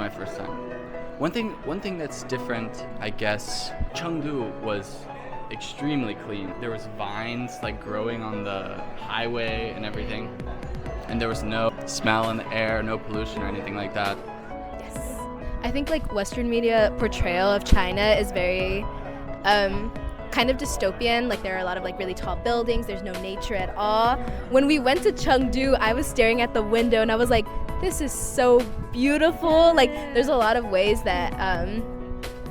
my first time. One thing that's different, I guess, Chengdu was extremely clean. There was vines like growing on the highway and everything, and there was no smell in the air, no pollution or anything like that. Yes. I think like Western media portrayal of China is very kind of dystopian. Like there are a lot of like really tall buildings, there's no nature at all. When we went to Chengdu, I was staring at the window and I was like, this is so beautiful. Like there's a lot of ways that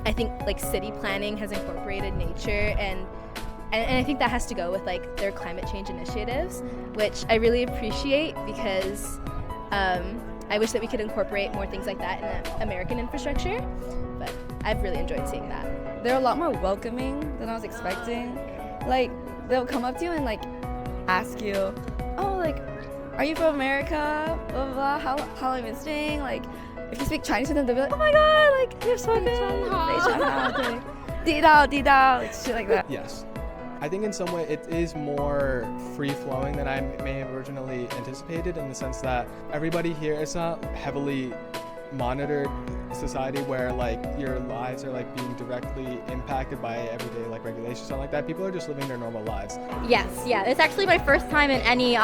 I think like city planning has incorporated nature, and I think that has to go with like their climate change initiatives, which I really appreciate because I wish that we could incorporate more things like that in the American infrastructure, but I've really enjoyed seeing that. They're a lot more welcoming than I was expecting. Like they'll come up to you and like ask you, oh, like, are you from America? Blah blah blah. How long have you been staying? Like, if you speak Chinese to them, they'll be like, oh my god, like you're so good. Like, shit like that. Yes. I think in some way it is more free-flowing than I may have originally anticipated, in the sense that everybody here is not heavily monitored society where like your lives are like being directly impacted by everyday like regulations, something like that. People are just living their normal lives. Yes, yeah. It's actually my first time in any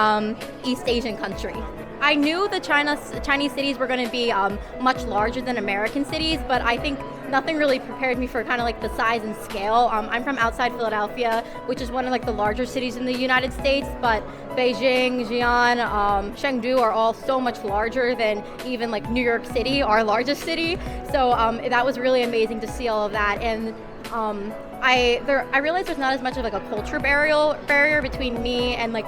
East Asian country. I knew the Chinese cities were going to be much larger than American cities, but I think nothing really prepared me for kind of like the size and scale. I'm from outside Philadelphia, which is one of like the larger cities in the United States, but Beijing, Xi'an, Chengdu are all so much larger than even like New York City, our largest city. So that was really amazing to see all of that. And I realized there's not as much of like a culture barrier between me and like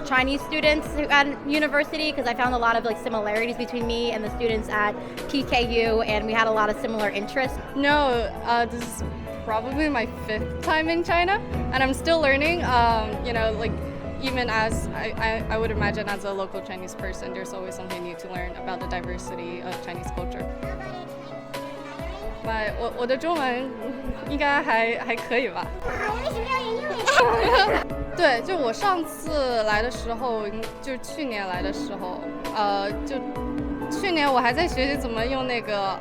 Chinese students at university, because I found a lot of like similarities between me and the students at PKU, and we had a lot of similar interests. No, this is probably my 5th time in China, and I'm still learning. Like even as I would imagine as a local Chinese person, there's always something new to learn about the diversity of Chinese culture. 我的中文应该还可以吧。为什么要研究英语？对，就我上次来的时候，就去年来的时候，就去年我还在学习怎么用那个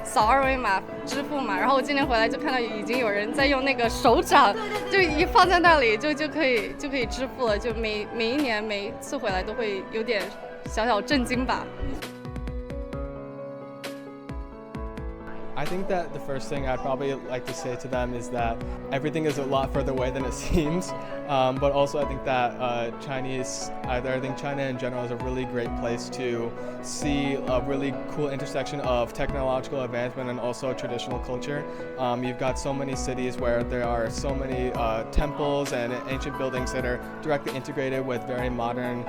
扫二维码支付嘛，然后我今年回来就看到已经有人在用那个手掌，就一放在那里就可以支付了，就每一年每次回来都会有点小小震惊吧。I think that the first thing I'd probably like to say to them is that everything is a lot further away than it seems, but also I think that I think China in general is a really great place to see a really cool intersection of technological advancement and also traditional culture. You've got so many cities where there are so many temples and ancient buildings that are directly integrated with very modern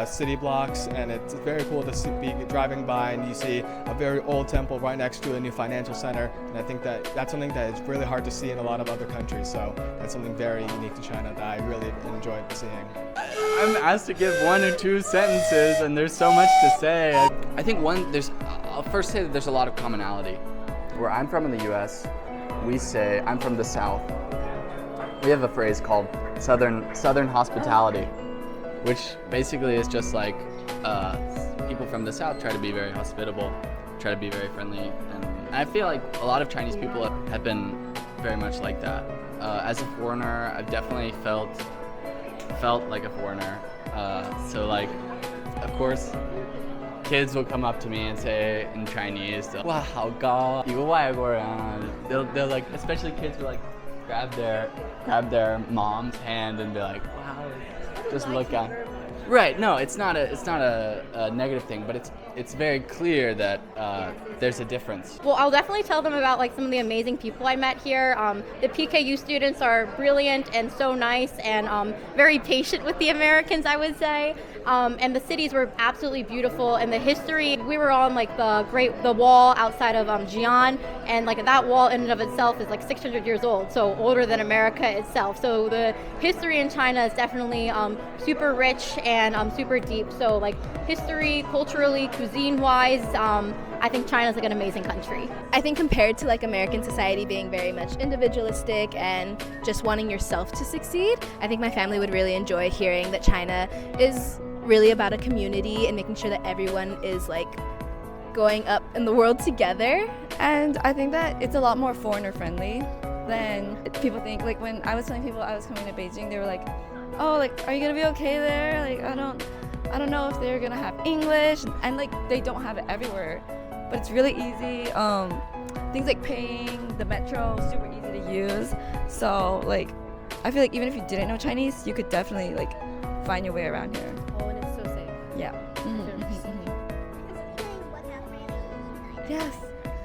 city blocks, and it's very cool to be driving by and you see a very old temple right next to a new financial center, and I think that that's something that is really hard to see in a lot of other countries, so that's something very unique to China that I really enjoyed seeing. I'm asked to give 1 or 2 sentences and there's so much to say. I think I'll first say that there's a lot of commonality. Where I'm from in the US, we say, I'm from the South. We have a phrase called Southern hospitality, which basically is just like people from the South try to be very hospitable, try to be very friendly, and I feel like a lot of Chinese people have been very much like that. As a foreigner, I've definitely felt like a foreigner. So like, of course, kids will come up to me and say in Chinese, "Wow, 好高，一个外国人." They'll like, especially kids will like grab their mom's hand and be like, "Wow, just look at." Right. No, it's not a negative thing, but it's very clear that there's a difference. Well, I'll definitely tell them about like some of the amazing people I met here. The PKU students are brilliant and so nice and very patient with the Americans, I would say. And the cities were absolutely beautiful, and the history. We were on like the wall outside of Xi'an, and like that wall in and of itself is like 600 years old, so older than America itself. So the history in China is definitely super rich and super deep. So like history, culturally, cuisine-wise, I think China's like an amazing country. I think compared to like American society being very much individualistic and just wanting yourself to succeed, I think my family would really enjoy hearing that China is really about a community and making sure that everyone is like going up in the world together. And I think that it's a lot more foreigner friendly than people think. Like when I was telling people I was coming to Beijing, they were like, "Oh, like, are you gonna be okay there? Like, I don't know if they're gonna have English," and like they don't have it everywhere, but it's really easy. Things like paying, the metro, super easy to use. So like, I feel like even if you didn't know Chinese, you could definitely like find your way around here. Oh, and it's so safe. Yeah. Yes.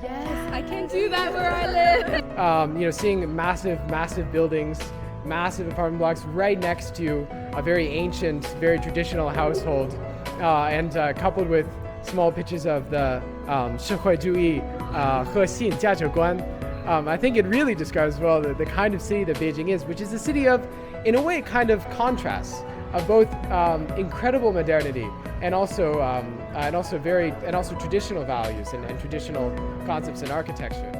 Yes, I can do that where I live. Seeing massive buildings, massive apartment blocks right next to a very ancient, very traditional household, and coupled with small pitches of the 社会主义和信价值观. I think it really describes well the kind of city that Beijing is, which is a city of, in a way, kind of contrasts of both incredible modernity and also traditional values and traditional concepts in architecture.